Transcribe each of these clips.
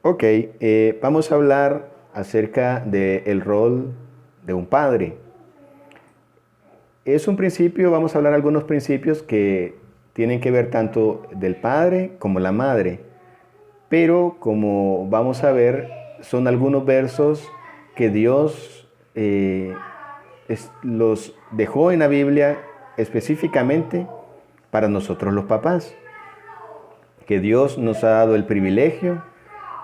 Ok, vamos a hablar acerca del rol de un padre. Es un principio, vamos a hablar algunos principios que tienen que ver tanto del padre como la madre. Pero como vamos a ver, son algunos versos que Dios los dejó en la Biblia específicamente para nosotros los papás. Que Dios nos ha dado el privilegio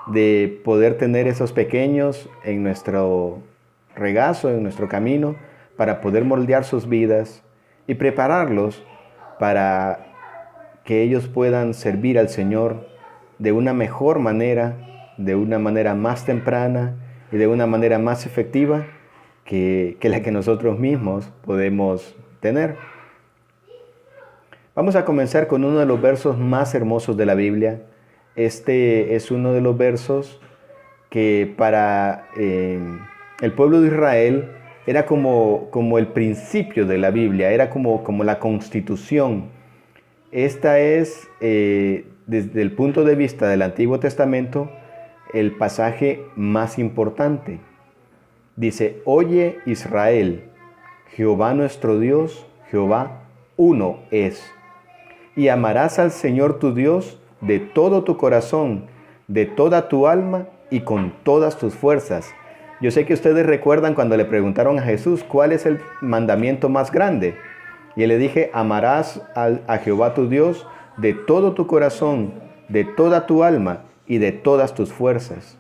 de poder tener esos pequeños en nuestro regazo, en nuestro camino, para poder moldear sus vidas y prepararlos para que ellos puedan servir al Señor de una mejor manera, de una manera más temprana y de una manera más efectiva que la que nosotros mismos podemos tener. Vamos a comenzar con uno de los versos más hermosos de la Biblia. Este es uno de los versos que para el pueblo de Israel era como el principio de la Biblia, era como la constitución. Esta es, desde el punto de vista del Antiguo Testamento, el pasaje más importante. Dice: Oye Israel, Jehová nuestro Dios, Jehová uno es. Y amarás al Señor tu Dios de todo tu corazón, de toda tu alma y con todas tus fuerzas. Yo sé que ustedes recuerdan cuando le preguntaron a Jesús cuál es el mandamiento más grande. Y él le dije: amarás a Jehová tu Dios de todo tu corazón, de toda tu alma y de todas tus fuerzas.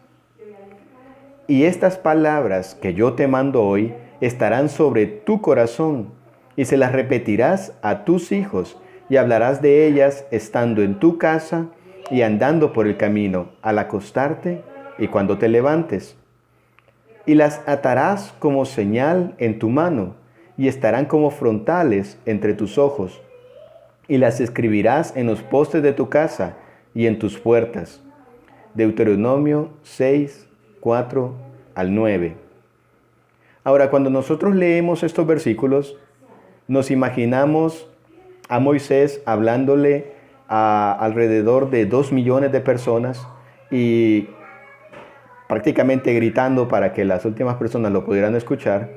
Y estas palabras que yo te mando hoy estarán sobre tu corazón, y se las repetirás a tus hijos, y hablarás de ellas estando en tu casa y andando por el camino, al acostarte y cuando te levantes. Y las atarás como señal en tu mano, y estarán como frontales entre tus ojos, y las escribirás en los postes de tu casa y en tus puertas. Deuteronomio 6, 4 al 9. Ahora, cuando nosotros leemos estos versículos, nos imaginamos a Moisés hablándole a alrededor de 2 millones de personas y prácticamente gritando para que las últimas personas lo pudieran escuchar.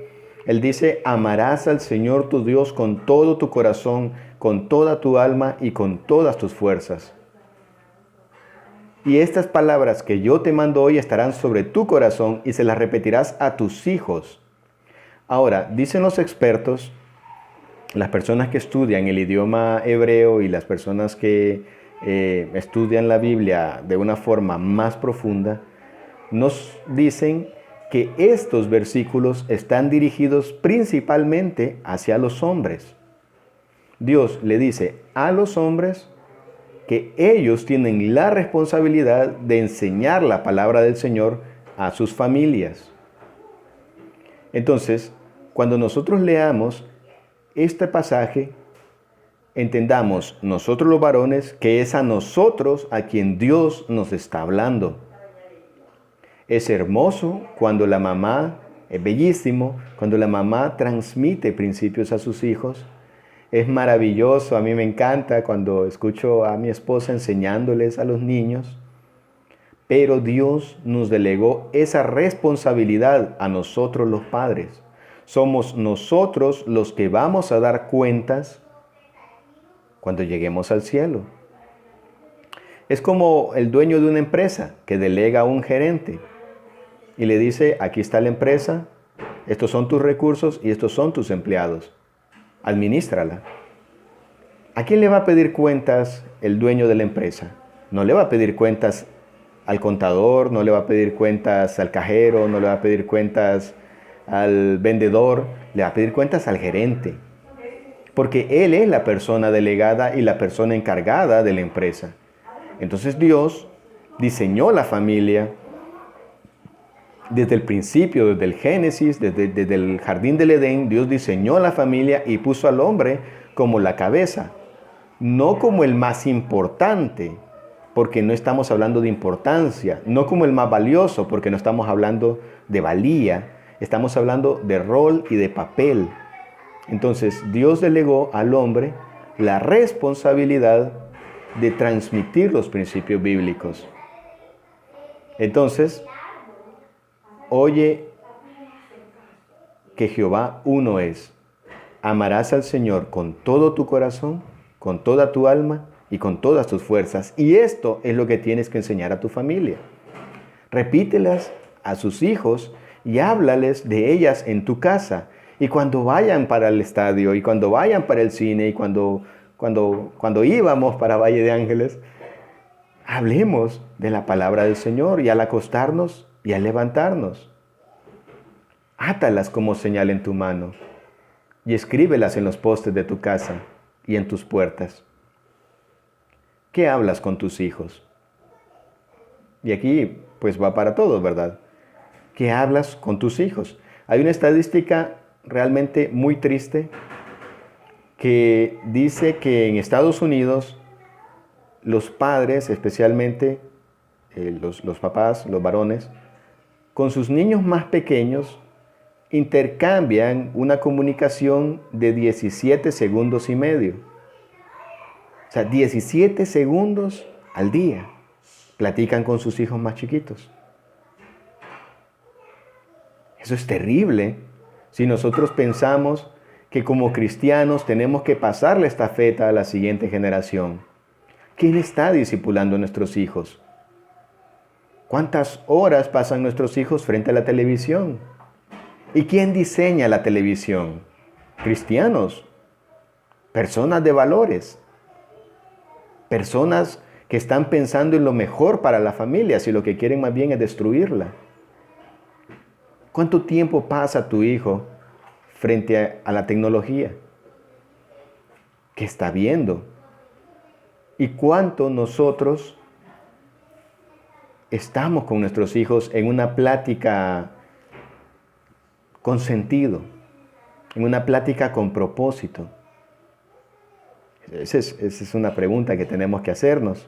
Él dice: amarás al Señor tu Dios con todo tu corazón, con toda tu alma y con todas tus fuerzas. Y estas palabras que yo te mando hoy estarán sobre tu corazón y se las repetirás a tus hijos. Ahora, dicen los expertos, las personas que estudian el idioma hebreo y las personas que estudian la Biblia de una forma más profunda, nos dicen que estos versículos están dirigidos principalmente hacia los hombres. Dios le dice a los hombres que ellos tienen la responsabilidad de enseñar la palabra del Señor a sus familias. Entonces, cuando nosotros leamos este pasaje, entendamos nosotros los varones que es a nosotros a quien Dios nos está hablando. Es hermoso cuando la mamá, es bellísimo, cuando la mamá transmite principios a sus hijos. Es maravilloso, a mí me encanta cuando escucho a mi esposa enseñándoles a los niños. Pero Dios nos delegó esa responsabilidad a nosotros los padres. Somos nosotros los que vamos a dar cuentas cuando lleguemos al cielo. Es como el dueño de una empresa que delega a un gerente y le dice: aquí está la empresa, estos son tus recursos y estos son tus empleados. Adminístrala. ¿A quién le va a pedir cuentas el dueño de la empresa? No le va a pedir cuentas al contador, no le va a pedir cuentas al cajero, no le va a pedir cuentas al vendedor, le va a pedir cuentas al gerente. Porque él es la persona delegada y la persona encargada de la empresa. Entonces Dios diseñó la familia desde el principio, desde el Génesis, desde el jardín del Edén. Dios diseñó la familia y puso al hombre como la cabeza, no como el más importante, porque no estamos hablando de importancia, no como el más valioso, porque no estamos hablando de valía, estamos hablando de rol y de papel. Entonces Dios delegó al hombre la responsabilidad de transmitir los principios bíblicos. Entonces, oye que Jehová uno es. Amarás al Señor con todo tu corazón, con toda tu alma y con todas tus fuerzas. Y esto es lo que tienes que enseñar a tu familia. Repítelas a sus hijos y háblales de ellas en tu casa. Y cuando vayan para el estadio, y cuando vayan para el cine, y cuando íbamos para Valle de Ángeles, hablemos de la palabra del Señor y al acostarnos y al levantarnos. Átalas como señal en tu mano y escríbelas en los postes de tu casa y en tus puertas. ¿Qué hablas con tus hijos? Y aquí pues va para todos, ¿verdad? ¿Qué hablas con tus hijos? Hay una estadística realmente muy triste que dice que en Estados Unidos los padres, especialmente los papás, los varones, con sus niños más pequeños intercambian una comunicación de 17 segundos y medio. O sea, 17 segundos al día platican con sus hijos más chiquitos. Eso es terrible si nosotros pensamos que como cristianos tenemos que pasar la estafeta a la siguiente generación. ¿Quién está discipulando a nuestros hijos? ¿Cuántas horas pasan nuestros hijos frente a la televisión? ¿Y quién diseña la televisión? Cristianos, personas de valores, personas que están pensando en lo mejor para la familia, si lo que quieren más bien es destruirla. ¿Cuánto tiempo pasa tu hijo frente a la tecnología? ¿Qué está viendo? ¿Y cuánto nosotros estamos con nuestros hijos en una plática con sentido, en una plática con propósito? Esa es una pregunta que tenemos que hacernos.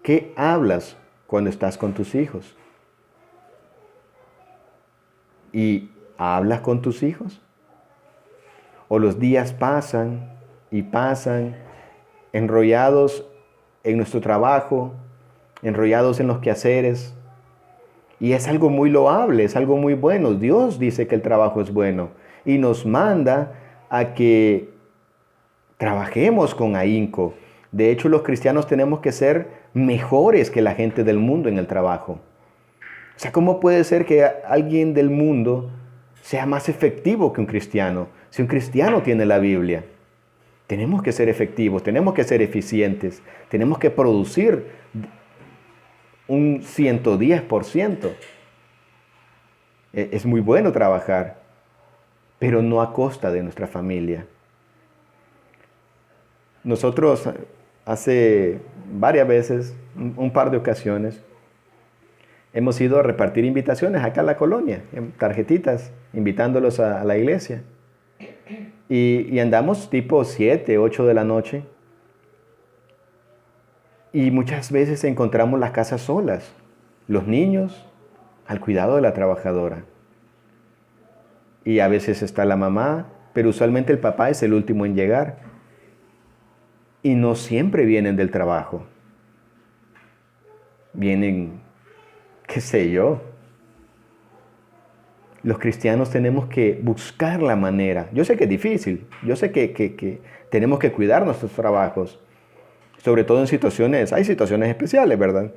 ¿Qué hablas cuando estás con tus hijos? ¿Y hablas con tus hijos? ¿O los días pasan y pasan enrollados en nuestro trabajo, enrollados en los quehaceres? Y es algo muy loable, es algo muy bueno. Dios dice que el trabajo es bueno y nos manda a que trabajemos con ahínco. De hecho, los cristianos tenemos que ser mejores que la gente del mundo en el trabajo. O sea, ¿cómo puede ser que alguien del mundo sea más efectivo que un cristiano? Si un cristiano tiene la Biblia, tenemos que ser efectivos, tenemos que ser eficientes, tenemos que producir un 110%. Es muy bueno trabajar, pero no a costa de nuestra familia. Nosotros hace varias veces, un par de ocasiones, hemos ido a repartir invitaciones acá en la colonia, en tarjetitas, invitándolos a la iglesia. Y andamos tipo 7, 8 de la noche. Y muchas veces encontramos las casas solas, los niños al cuidado de la trabajadora. Y a veces está la mamá, pero usualmente el papá es el último en llegar. Y no siempre vienen del trabajo. Vienen, qué sé yo. Los cristianos tenemos que buscar la manera. Yo sé que es difícil. Yo sé que tenemos que cuidar nuestros trabajos. Sobre todo en hay situaciones especiales, ¿verdad?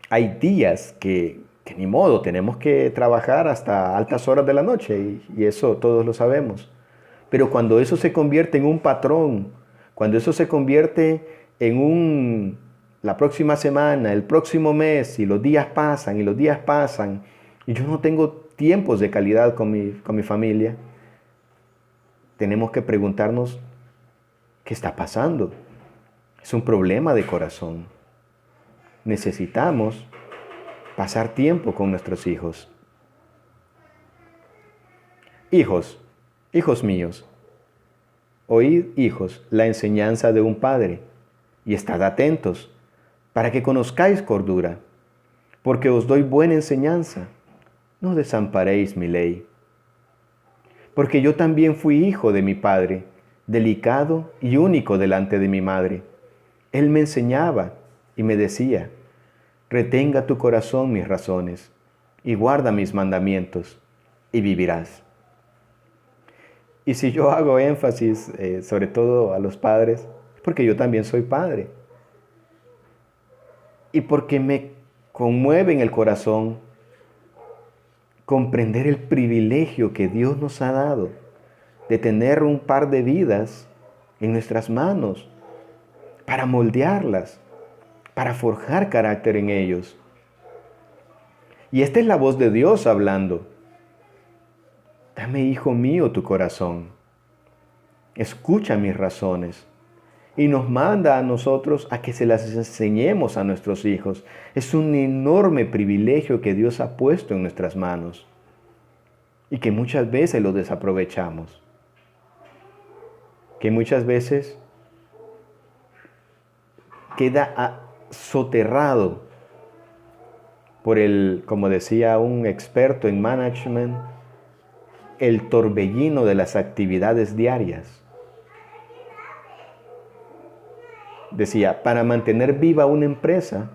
Hay días que ni modo, tenemos que trabajar hasta altas horas de la noche y eso todos lo sabemos. Pero cuando eso se convierte en un patrón, cuando eso se convierte en la próxima semana, el próximo mes, y los días pasan y los días pasan, y yo no tengo tiempos de calidad con mi familia, tenemos que preguntarnos, ¿qué está pasando? Es un problema de corazón. Necesitamos pasar tiempo con nuestros hijos. Hijos míos, oíd, hijos, la enseñanza de un padre, y estad atentos, para que conozcáis cordura, porque os doy buena enseñanza. No desamparéis mi ley. Porque yo también fui hijo de mi padre, delicado y único delante de mi madre. Él me enseñaba y me decía, Retenga tu corazón mis razones y guarda mis mandamientos y vivirás. Y si yo hago énfasis, sobre todo a los padres, es porque yo también soy padre. Y porque me conmueve en el corazón comprender el privilegio que Dios nos ha dado de tener un par de vidas en nuestras manos para moldearlas, para forjar carácter en ellos. Y esta es la voz de Dios hablando. Dame, hijo mío, tu corazón. Escucha mis razones. Y nos manda a nosotros a que se las enseñemos a nuestros hijos. Es un enorme privilegio que Dios ha puesto en nuestras manos y que muchas veces lo desaprovechamos. Que muchas veces queda soterrado por como decía un experto en management, el torbellino de las actividades diarias. Decía, para mantener viva una empresa,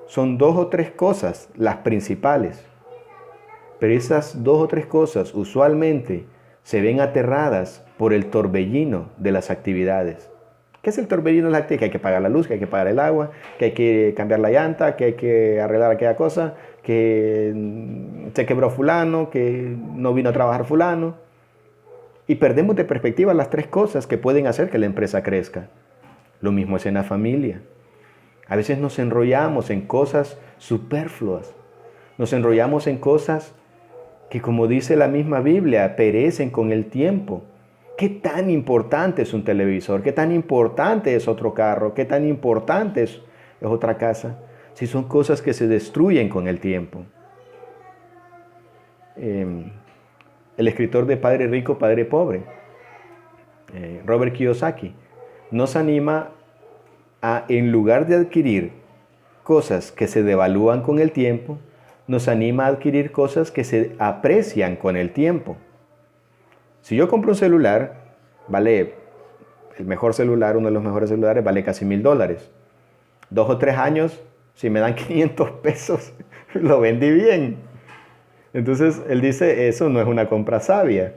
son 2 o 3 cosas las principales. Pero esas 2 o 3 cosas usualmente se ven aterradas por el torbellino de las actividades. ¿Qué es el torbellino de las actividades? Que hay que pagar la luz, que hay que pagar el agua, que hay que cambiar la llanta, que hay que arreglar aquella cosa, que se quebró fulano, que no vino a trabajar fulano. Y perdemos de perspectiva las 3 cosas que pueden hacer que la empresa crezca. Lo mismo es en la familia. A veces nos enrollamos en cosas superfluas. Nos enrollamos en cosas que, como dice la misma Biblia, perecen con el tiempo. ¿Qué tan importante es un televisor? ¿Qué tan importante es otro carro? ¿Qué tan importante es otra casa? Si son cosas que se destruyen con el tiempo. El escritor de Padre Rico, Padre Pobre, Robert Kiyosaki, nos anima a, en lugar de adquirir cosas que se devalúan con el tiempo, nos anima a adquirir cosas que se aprecian con el tiempo. Si yo compro un celular, vale, el mejor celular, uno de los mejores celulares, vale casi $1,000. 2 o 3 años, si me dan 500 pesos, lo vendí bien. Entonces, él dice, eso no es una compra sabia.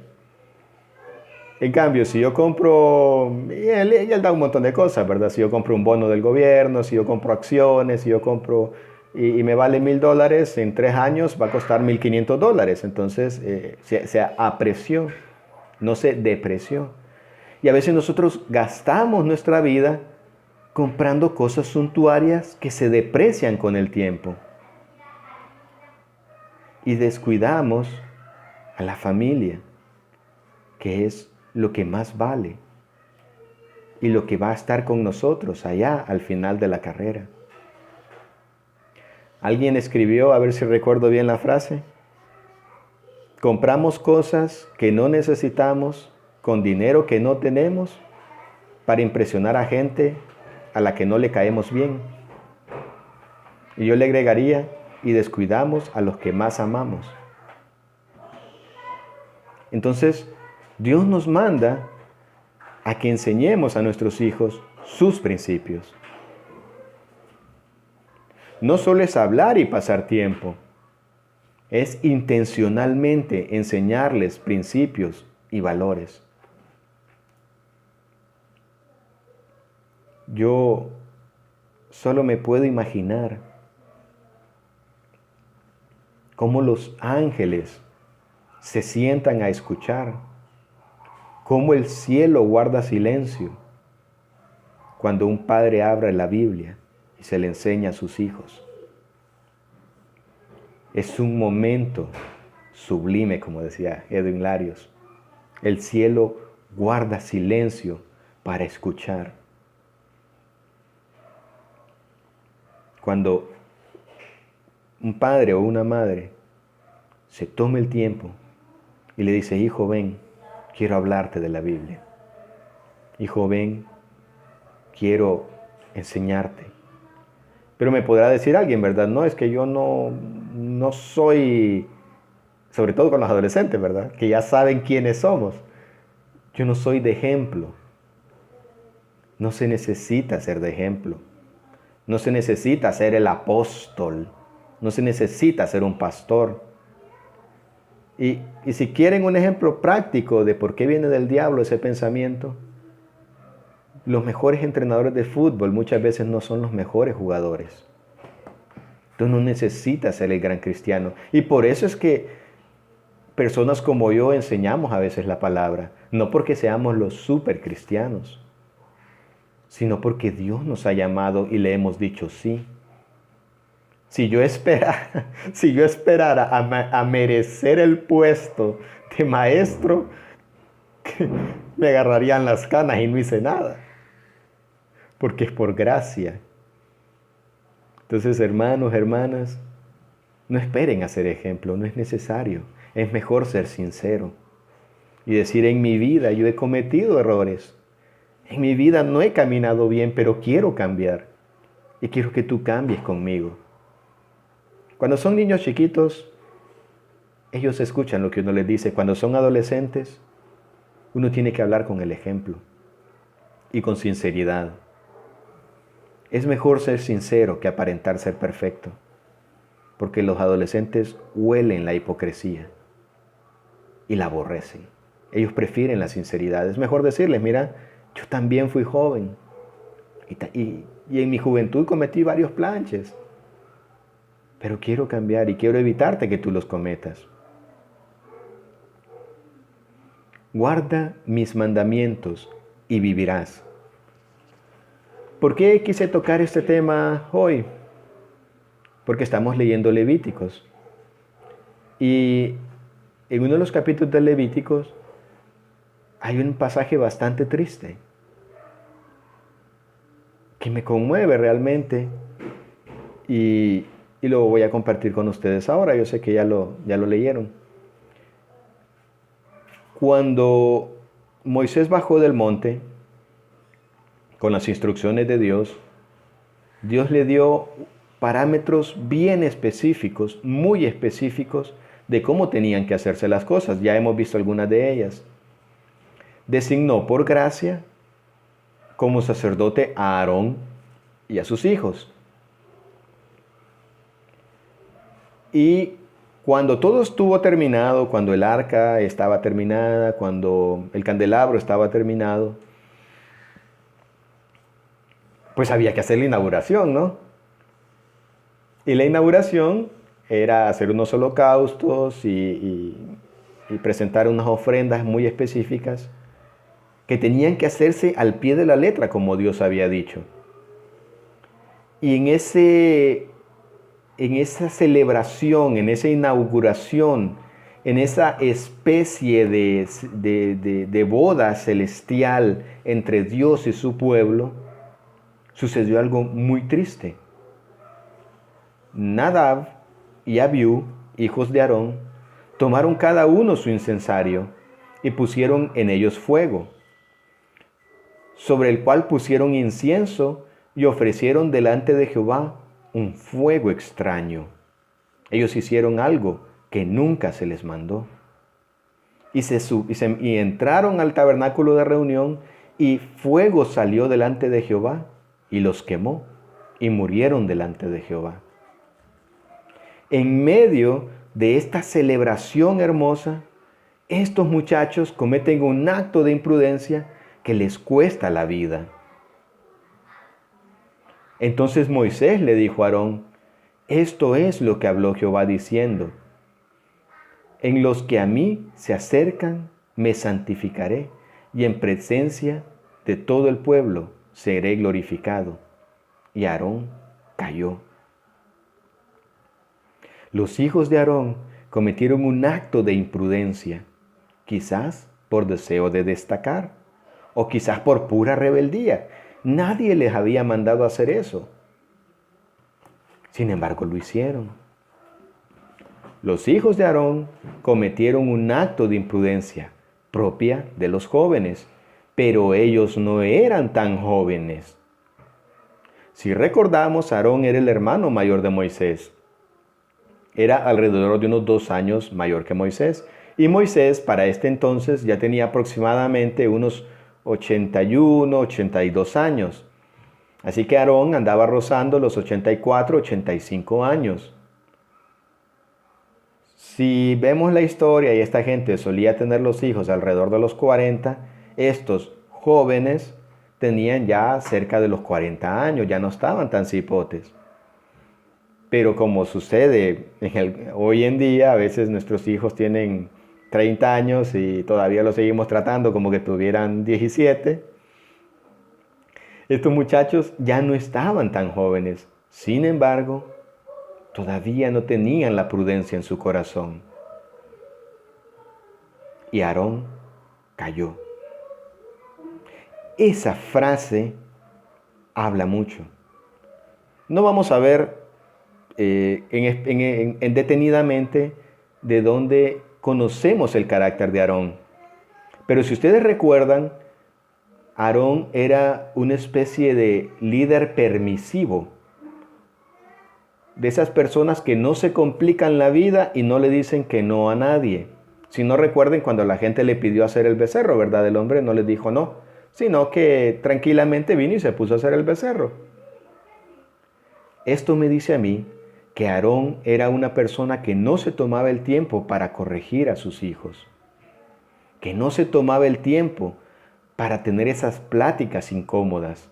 En cambio, si yo compro, y él da un montón de cosas, ¿verdad? Si yo compro un bono del gobierno, si yo compro acciones, si yo compro y me vale $1,000, en 3 años va a costar $1,500. Entonces, se apreció, no se depreció. Y a veces nosotros gastamos nuestra vida comprando cosas suntuarias que se deprecian con el tiempo. Y descuidamos a la familia, que es lo que más vale y lo que va a estar con nosotros allá al final de la carrera. Alguien escribió, a ver si recuerdo bien la frase, compramos cosas que no necesitamos con dinero que no tenemos para impresionar a gente a la que no le caemos bien. Y yo le agregaría, y descuidamos a los que más amamos. Entonces, Dios nos manda a que enseñemos a nuestros hijos sus principios. No solo es hablar y pasar tiempo, es intencionalmente enseñarles principios y valores. Yo solo me puedo imaginar cómo los ángeles se sientan a escuchar, cómo el cielo guarda silencio cuando un padre abre la Biblia y se le enseña a sus hijos. Es un momento sublime, como decía Edwin Larios. El cielo guarda silencio para escuchar. Cuando un padre o una madre se toma el tiempo y le dice, hijo, ven, quiero hablarte de la Biblia. Hijo, ven, quiero enseñarte. Pero me podrá decir alguien, ¿verdad? No, es que yo no soy, sobre todo con los adolescentes, ¿verdad? Que ya saben quiénes somos. Yo no soy de ejemplo. No se necesita ser de ejemplo. No se necesita ser el apóstol. No se necesita ser un pastor. Y si quieren un ejemplo práctico de por qué viene del diablo ese pensamiento, los mejores entrenadores de fútbol muchas veces no son los mejores jugadores. Tú no necesitas ser el gran cristiano. Y por eso es que personas como yo enseñamos a veces la palabra. No porque seamos los super cristianos, sino porque Dios nos ha llamado y le hemos dicho sí. Si yo esperara a merecer el puesto de maestro, me agarrarían las canas y no hice nada. Porque es por gracia. Entonces, hermanos, hermanas, no esperen a ser ejemplo, no es necesario. Es mejor ser sincero y decir, en mi vida yo he cometido errores. En mi vida no he caminado bien, pero quiero cambiar. Y quiero que tú cambies conmigo. Cuando son niños chiquitos, ellos escuchan lo que uno les dice. Cuando son adolescentes, uno tiene que hablar con el ejemplo y con sinceridad. Es mejor ser sincero que aparentar ser perfecto, porque los adolescentes huelen la hipocresía y la aborrecen. Ellos prefieren la sinceridad. Es mejor decirles, mira, yo también fui joven y en mi juventud cometí varios planches, pero quiero cambiar y quiero evitarte que tú los cometas. Guarda mis mandamientos y vivirás. ¿Por qué quise tocar este tema hoy? Porque estamos leyendo Levíticos. Y en uno de los capítulos de Levíticos hay un pasaje bastante triste que me conmueve realmente y lo voy a compartir con ustedes ahora. Yo sé que ya lo leyeron. Cuando Moisés bajó del monte con las instrucciones de Dios, Dios le dio parámetros bien específicos, muy específicos, de cómo tenían que hacerse las cosas. Ya hemos visto algunas de ellas. Designó por gracia como sacerdote a Aarón y a sus hijos. Y cuando todo estuvo terminado, cuando el arca estaba terminada, cuando el candelabro estaba terminado, pues había que hacer la inauguración, ¿no? Y la inauguración era hacer unos holocaustos y presentar unas ofrendas muy específicas que tenían que hacerse al pie de la letra, como Dios había dicho. Y en esa celebración, en esa inauguración, en esa especie de boda celestial entre Dios y su pueblo, sucedió algo muy triste. Nadab y Abiú, hijos de Aarón, tomaron cada uno su incensario y pusieron en ellos fuego, sobre el cual pusieron incienso y ofrecieron delante de Jehová un fuego extraño. Ellos hicieron algo que nunca se les mandó. Y entraron al tabernáculo de reunión y fuego salió delante de Jehová y los quemó y murieron delante de Jehová. En medio de esta celebración hermosa, estos muchachos cometen un acto de imprudencia que les cuesta la vida. Entonces Moisés le dijo a Aarón, esto es lo que habló Jehová diciendo, en los que a mí se acercan me santificaré y en presencia de todo el pueblo seré glorificado. Y Aarón cayó. Los hijos de Aarón cometieron un acto de imprudencia, quizás por deseo de destacar o quizás por pura rebeldía. Nadie les había mandado a hacer eso. Sin embargo, lo hicieron. Los hijos de Aarón cometieron un acto de imprudencia propia de los jóvenes, pero ellos no eran tan jóvenes. Si recordamos, Aarón era el hermano mayor de Moisés. Era alrededor de unos 2 años mayor que Moisés. Y Moisés para este entonces ya tenía aproximadamente unos 81, 82 años. Así que Aarón andaba rozando los 84, 85 años. Si vemos la historia y esta gente solía tener los hijos alrededor de los 40, estos jóvenes tenían ya cerca de los 40 años, ya no estaban tan cipotes. Pero como sucede hoy en día, a veces nuestros hijos tienen 30 años y todavía los seguimos tratando como que tuvieran 17. Estos muchachos ya no estaban tan jóvenes. Sin embargo, todavía no tenían la prudencia en su corazón. Y Aarón cayó. Esa frase habla mucho. No vamos a ver detenidamente de dónde conocemos el carácter de Aarón. Pero si ustedes recuerdan, Aarón era una especie de líder permisivo. De esas personas que no se complican la vida y no le dicen que no a nadie. Si no recuerden cuando la gente le pidió hacer el becerro, ¿verdad? El hombre no les dijo no, sino que tranquilamente vino y se puso a hacer el becerro. Esto me dice a mí que Aarón era una persona que no se tomaba el tiempo para corregir a sus hijos, que no se tomaba el tiempo para tener esas pláticas incómodas.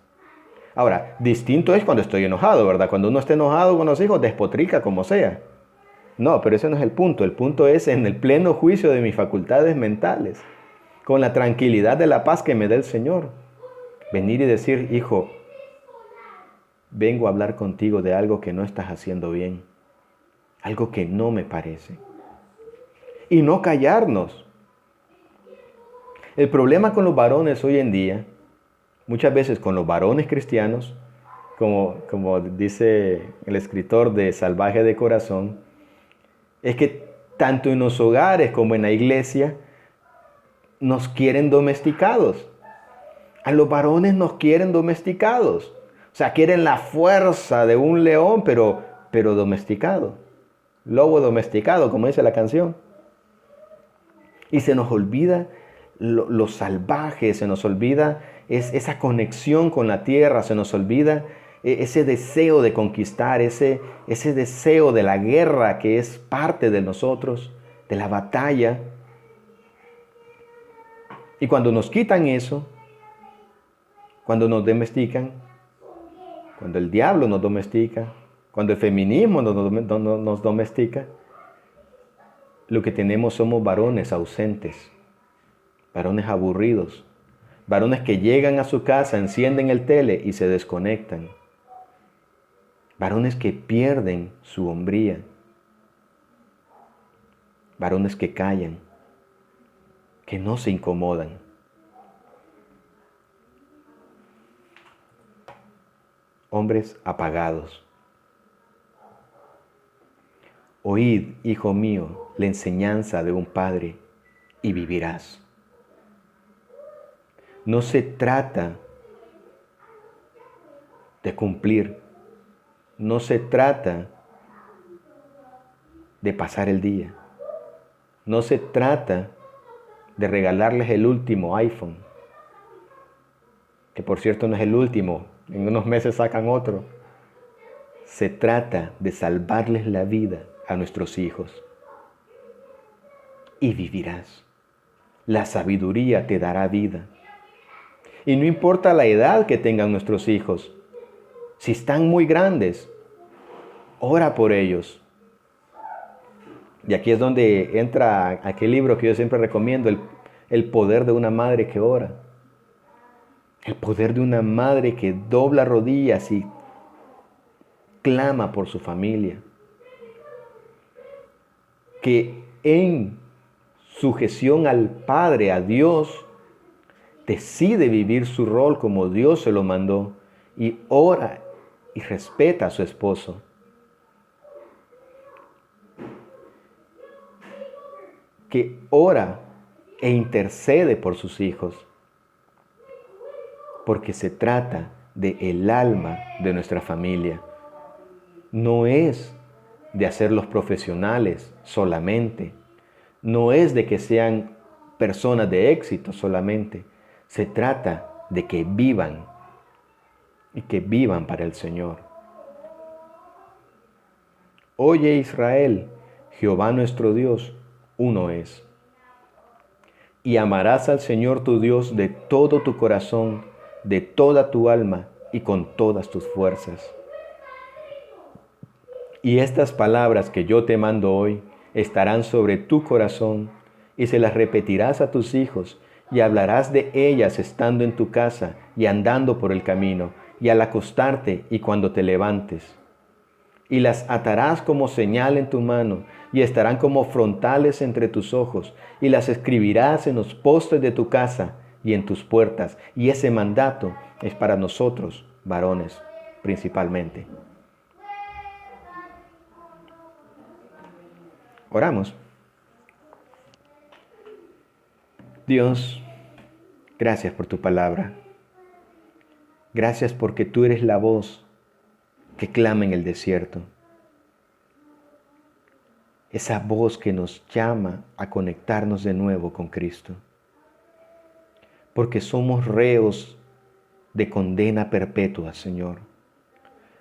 Ahora, distinto es cuando estoy enojado, ¿verdad? Cuando uno está enojado con los hijos, despotrica como sea. No, pero ese no es el punto. El punto es en el pleno juicio de mis facultades mentales, con la tranquilidad de la paz que me da el Señor. Venir y decir, hijo, vengo a hablar contigo de algo que no estás haciendo bien, algo que no me parece. Y no callarnos. El problema con los varones hoy en día, muchas veces con los varones cristianos, como dice el escritor de Salvaje de Corazón, es que tanto en los hogares como en la iglesia nos quieren domesticados. A los varones nos quieren domesticados. O sea, quieren la fuerza de un león, pero domesticado. Lobo domesticado, como dice la canción. Y se nos olvida lo salvaje, se nos olvida esa conexión con la tierra, se nos olvida ese deseo de conquistar, ese deseo de la guerra que es parte de nosotros, de la batalla. Y cuando nos quitan eso, cuando nos domestican, cuando el diablo nos domestica, cuando el feminismo nos domestica, lo que tenemos somos varones ausentes, varones aburridos, varones que llegan a su casa, encienden el tele y se desconectan, varones que pierden su hombría, varones que callan, que no se incomodan. Hombres apagados. Oíd, hijo mío, la enseñanza de un padre y vivirás. No se trata de cumplir, no se trata de pasar el día, no se trata de regalarles el último iPhone, que por cierto no es el último, en unos meses sacan otro. Se trata de salvarles la vida a nuestros hijos. Y vivirás. La sabiduría te dará vida. Y no importa la edad que tengan nuestros hijos, si están muy grandes, ora por ellos. Y aquí es donde entra aquel libro que yo siempre recomiendo, el poder de una madre que ora. El poder de una madre que dobla rodillas y clama por su familia. Que en sujeción al Padre, a Dios, decide vivir su rol como Dios se lo mandó y ora y respeta a su esposo. Que ora e intercede por sus hijos. Porque se trata del alma de nuestra familia. No es de hacerlos profesionales solamente. No es de que sean personas de éxito solamente. Se trata de que vivan y que vivan para el Señor. Oye Israel, Jehová nuestro Dios, uno es. Y amarás al Señor tu Dios de todo tu corazón, de toda tu alma y con todas tus fuerzas. Y estas palabras que yo te mando hoy estarán sobre tu corazón, y se las repetirás a tus hijos, y hablarás de ellas estando en tu casa y andando por el camino, y al acostarte y cuando te levantes. Y las atarás como señal en tu mano, y estarán como frontales entre tus ojos, y las escribirás en los postes de tu casa y en tus puertas. Y ese mandato es para nosotros, varones, principalmente. Oramos. Dios, gracias por tu palabra. Gracias porque tú eres la voz que clama en el desierto. Esa voz que nos llama a conectarnos de nuevo con Cristo. Porque somos reos de condena perpetua, Señor.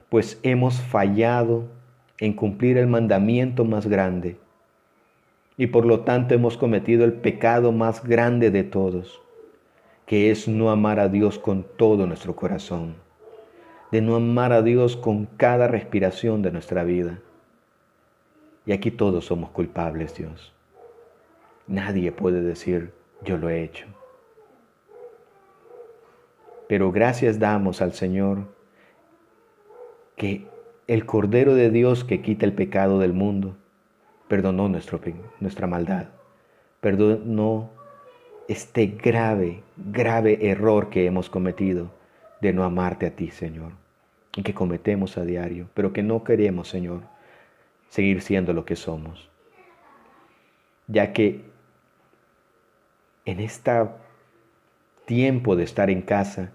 Pues hemos fallado en cumplir el mandamiento más grande. Y por lo tanto hemos cometido el pecado más grande de todos, que es no amar a Dios con todo nuestro corazón, de no amar a Dios con cada respiración de nuestra vida. Y aquí todos somos culpables, Dios. Nadie puede decir, yo lo he hecho. Pero gracias damos al Señor que el Cordero de Dios que quita el pecado del mundo, perdonó nuestra maldad, perdonó este grave error que hemos cometido de no amarte a ti, Señor, y que cometemos a diario, pero que no queremos, Señor, seguir siendo lo que somos. Ya que en este tiempo de estar en casa,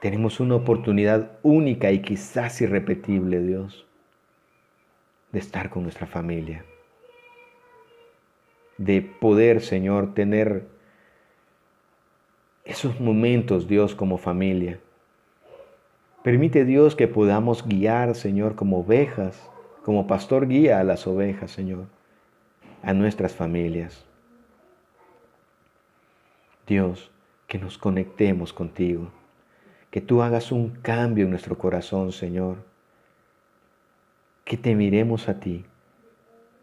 tenemos una oportunidad única y quizás irrepetible, Dios, de estar con nuestra familia. De poder, Señor, tener esos momentos, Dios, como familia. Permite, Dios, que podamos guiar, Señor, como ovejas, como pastor guía a las ovejas, Señor, a nuestras familias. Dios, que nos conectemos contigo, que tú hagas un cambio en nuestro corazón, Señor, que te miremos a ti,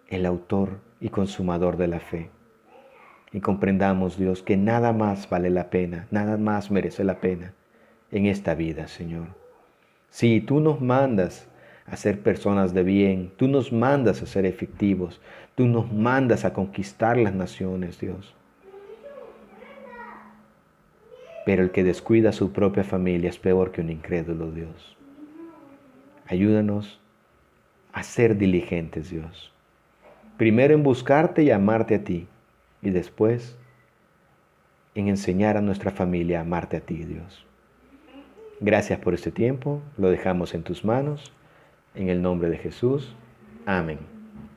el autor y consumador de la fe. Y comprendamos, Dios, que nada más vale la pena, nada más merece la pena en esta vida, Señor. Si tú nos mandas a ser personas de bien, tú nos mandas a ser efectivos, tú nos mandas a conquistar las naciones, Dios. Pero el que descuida a su propia familia es peor que un incrédulo, Dios. Ayúdanos a ser diligentes, Dios. Primero en buscarte y amarte a ti, y después en enseñar a nuestra familia a amarte a ti, Dios. Gracias por este tiempo, lo dejamos en tus manos, en el nombre de Jesús. Amén.